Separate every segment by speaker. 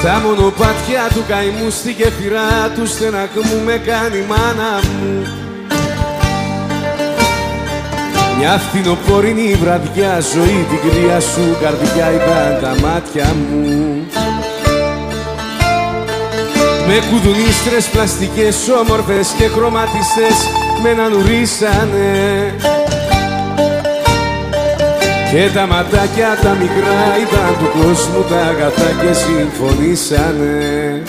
Speaker 1: Στα μονοπάτια του καημού στη γέφυρά του στεναχμού με κάνει η μάνα μου. Μια φθινοπόρινη βραδιά, ζωή την κρύα σου καρδιά ήταν τα μάτια μου. Με κουδουνίστρες πλαστικές όμορφες και χρωματιστές με νανουρίσανε. Και τα ματάκια τα μικρά ήταν του κόσμου τα αγαθά και συμφωνήσανε.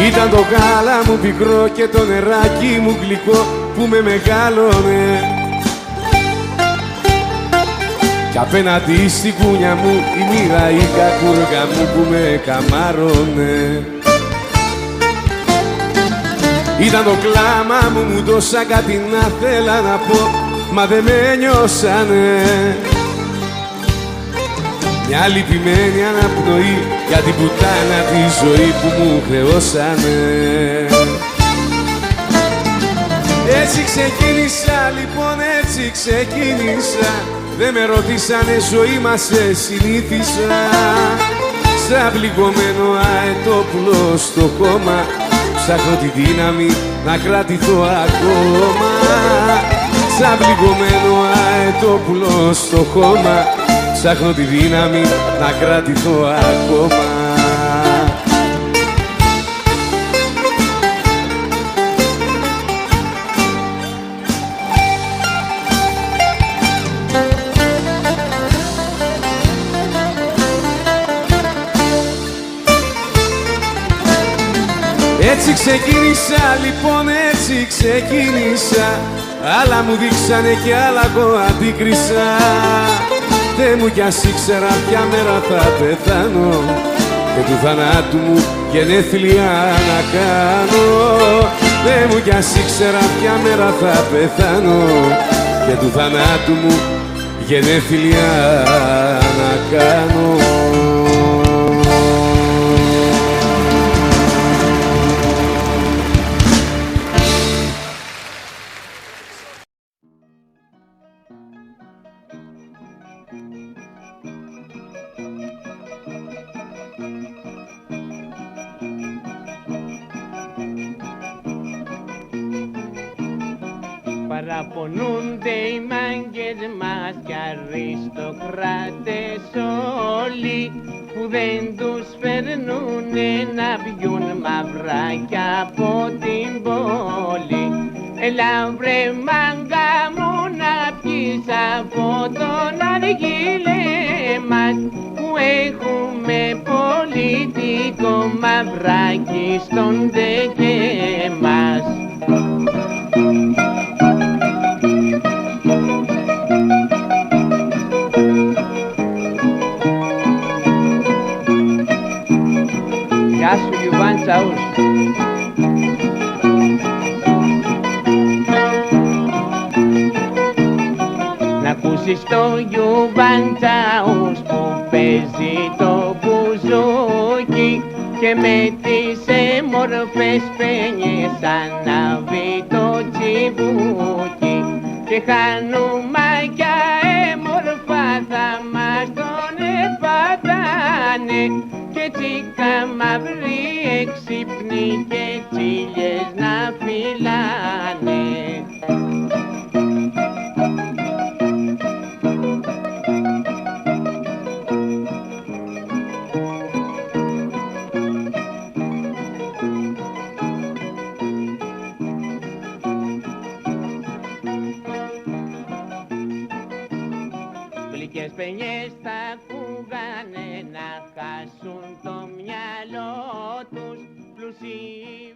Speaker 1: Ήταν το γάλα μου πικρό και το νεράκι μου γλυκό που με μεγάλωνε. Κι απέναντι στη κούνια μου η μοίρα η κακούργα μου που με καμάρωνε. Ήταν το κλάμα μου τόσα κάτι να θέλα να πω, μα δεν με νιώσανε. Μια λυπημένη αναπνοή για την πουτάνα τη ζωή που μου χρεώσανε. Έτσι ξεκίνησα, λοιπόν έτσι ξεκίνησα. Δεν με ρωτήσανε, ζωή μας σε συνήθισα. Σαν πληγωμένο αετόπουλο στο χώμα, ψάχνω τη δύναμη να κρατηθώ ακόμα. Σαν πληγωμένο αετόπουλο στο χώμα, ψάχνω τη δύναμη να κρατηθώ ακόμα. Έτσι ξεκίνησα, λοιπόν έτσι ξεκίνησα. Άλλα μου δείξανε και άλλα εγώ αντίκρισα. Δε μου κι ας ήξερα ποια μέρα θα πεθάνω και του θανάτου μου γενέθλια να κάνω. Δε μου κι ας ήξερα ποια μέρα θα πεθάνω και του θανάτου μου γενέθλια να κάνω.
Speaker 2: Παραπονούνται οι μάγκες μας κι αριστοκράτες όλοι που δεν τους φέρνουνε να πιούν μαυράκια από την πόλη. Έλα βρε μάγκα μου να πιείς από τον αργύλε μας που έχουμε πολιτικό μαυράκι στον δεκέ μας. Γεια σου Γιουβάν Τσαούς. Να ακούσεις το Γιουβάν Τσαούς που παίζει το μπουζούκι και με τις έμορφες πένιες ανάβει το τσιμπούκι και χανουμάκια έμορφα θα μας τον εφατάνε και τσίκα μαύρη έξυπνη και τσίλιες να φυλάνε. Γλυκές παινιές θα ακούγανε να χάσουν το μυαλό τους πλουσίοι.